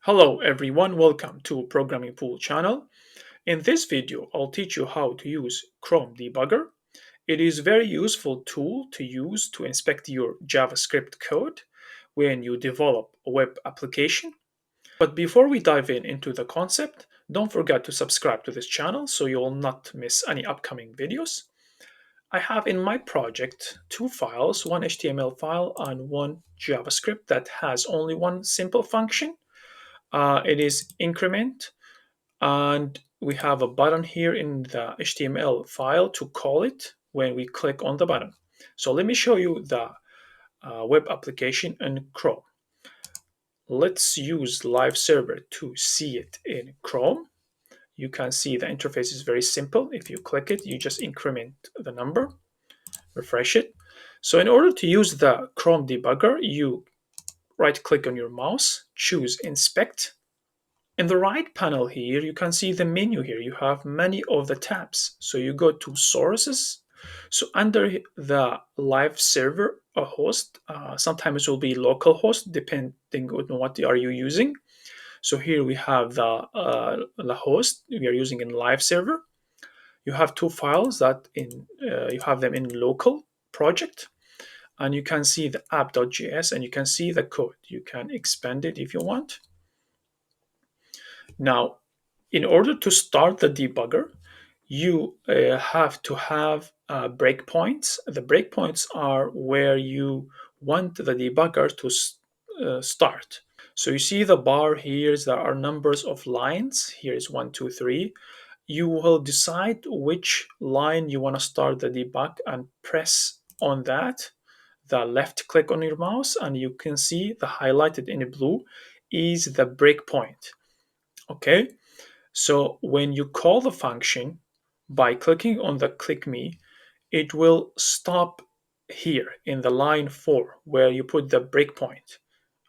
Hello everyone, welcome to Programming Pool channel. In this video, I'll teach you how to use Chrome Debugger. It is a very useful tool to use to inspect your JavaScript code when you develop a web application. But before we dive into the concept, don't forget to subscribe to this channel so you will not miss any upcoming videos. I have in my project two files, one HTML file and one JavaScript that has only one simple function. It is increment, and we have a button here in the HTML file to call it when we click on the button. So let me show you the web application in Chrome. Let's use live server to see it in Chrome. You can see the interface is very simple. If you click it, you just increment the number, refresh it. So in order to use the Chrome debugger, you right click on your mouse, choose inspect. In the right panel here, you can see the menu here. You have many of the tabs. So you go to sources. So under the live server host, sometimes it will be local host depending on what are you using. So here we have the host we are using in live server. You have two files that you have them in local project, and you can see the app.js and you can see the code. You can expand it if you want. Now, in order to start the debugger, you have to have breakpoints. The breakpoints are where you want the debugger to start. So you see the bar here, there are numbers of lines. Here is 1, 2, 3. You will decide which line you want to start the debug and press on that. The left click on your mouse, and you can see the highlighted in blue is the breakpoint. Okay, so when you call the function by clicking on the click me, it will stop here in the line 4 where you put the breakpoint.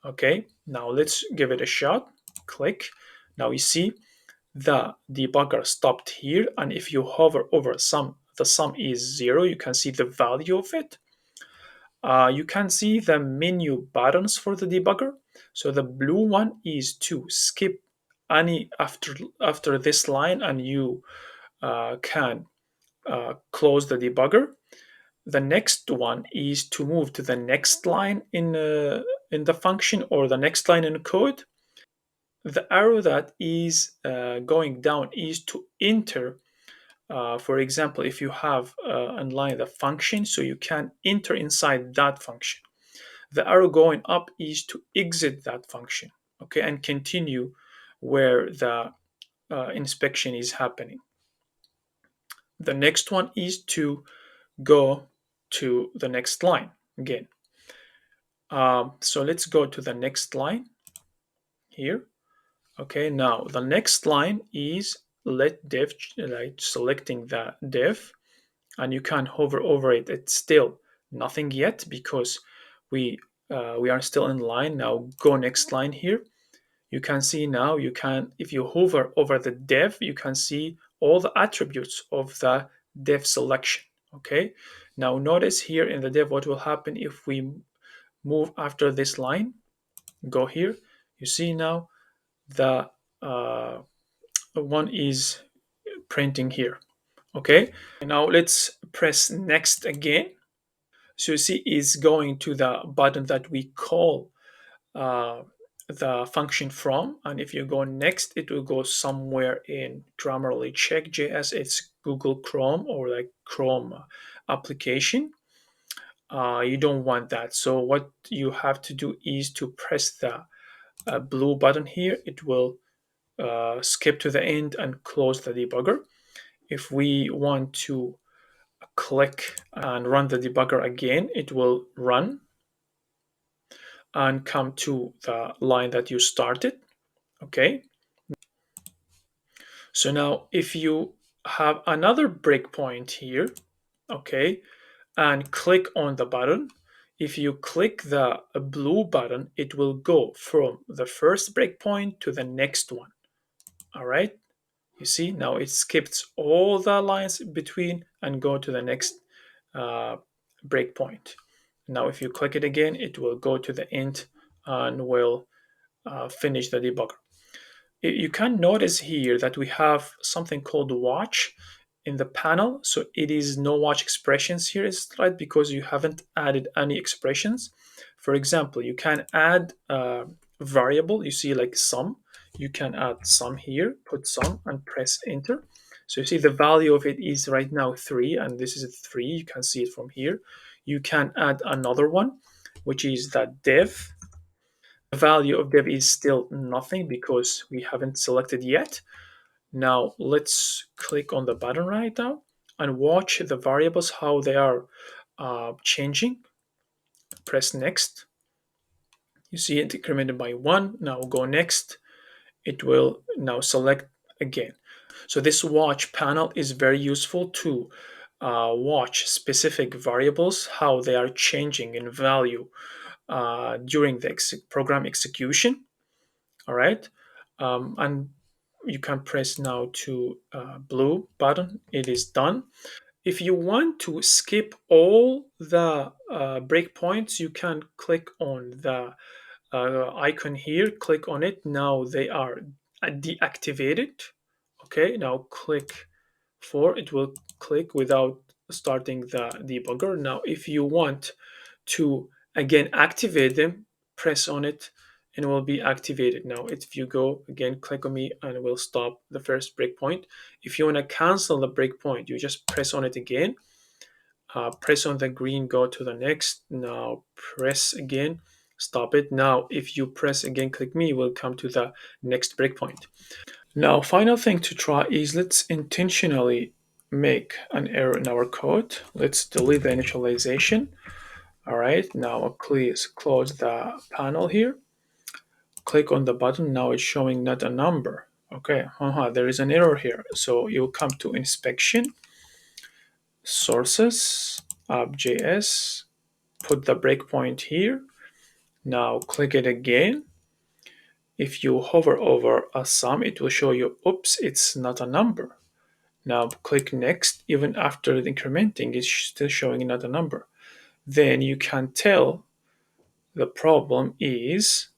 Okay, now let's give it a shot. Click. Now you see the debugger stopped here, and if you hover over the sum is 0, you can see the value of it. You can see the menu buttons for the debugger. So the blue one is to skip any after this line, and you can close the debugger. The next one is to move to the next line in the function or the next line in code. The arrow that is going down is to enter. For example, if you have online the function, so you can enter inside that function. The arrow going up is to exit that function, okay, and continue where the inspection is happening. The next one is to go to the next line again. So let's go to the next line here. Okay, now the next line is let div, like selecting the div, and you can hover over it. It's still nothing yet because we are still in line. Now go next line here. You can see now you can, if you hover over the div, you can see all the attributes of the div selection. Okay, now notice here in the div what will happen if we move after this line. Go here, you see now the one is printing here. Okay, now let's press next again. So you see is going to the button that we call the function from, and if you go next, it will go somewhere in Grammarly check.js. It's Google Chrome or like Chrome application. You don't want that. So what you have to do is to press the blue button here. It will skip to the end and close the debugger. If we want to click and run the debugger again, it will run and come to the line that you started. Okay, so now if you have another breakpoint here, okay, and click on the button, if you click the blue button, it will go from the first breakpoint to the next one. All right, you see now it skips all the lines between and go to the next breakpoint. Now if you click it again, it will go to the end and will finish the debugger. You can notice here that we have something called watch in the panel. So it is no watch expressions here, is right, because you haven't added any expressions. For example, you can add a variable. You see like sum. You can add sum here, put sum and press enter. So you see the value of it is right now 3, and this is a 3. You can see it from here. You can add another one, which is that dev. The value of dev is still nothing because we haven't selected yet. Now let's click on the button right now and watch the variables, how they are changing. Press next. You see it incremented by 1. Now go next. It will now select again. So this watch panel is very useful to watch specific variables, how they are changing in value during the program execution. All right. And you can press now to blue button. It is done. If you want to skip all the breakpoints, you can click on the icon here. Click on it. Now they are deactivated. Okay. Now click for it will click without starting the debugger. Now, if you want to again activate them, press on it and it will be activated. Now if you go again, click on me and it will stop the first breakpoint. If you want to cancel the breakpoint, you just press on it again. Press on the green, go to the next. Now press again, stop it. Now if you press again, click me, will come to the next breakpoint. Now final thing to try is let's intentionally make an error in our code. Let's delete the initialization. All right, now please close the panel here. Click on the button. Now it's showing not a number. Okay, there is an error here. So you come to inspection, sources, app.js, put the breakpoint here. Now click it again. If you hover over a sum, it will show you, oops, it's not a number. Now click next. Even after the incrementing, it's still showing not a number. Then you can tell the problem is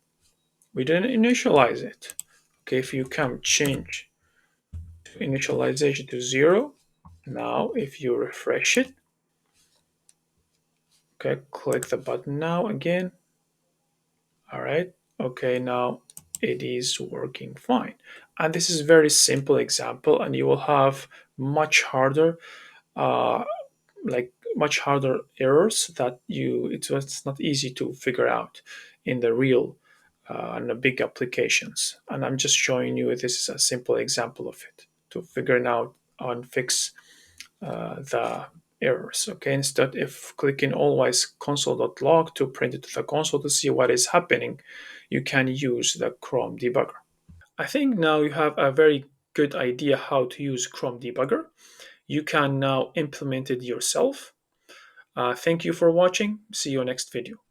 we didn't initialize it. Okay, if you come change initialization to 0, now if you refresh it, okay, click the button now again. All right, okay, now it is working fine. And this is a very simple example, and you will have much harder much harder errors that it's not easy to figure out in the real and the big applications. And I'm just showing you this is a simple example of it to figure out and fix the errors. Okay, instead if clicking always console.log to print it to the console to see what is happening, you can use the Chrome debugger. I think now you have a very good idea how to use Chrome debugger. You can now implement it yourself. Thank you for watching. See you next video.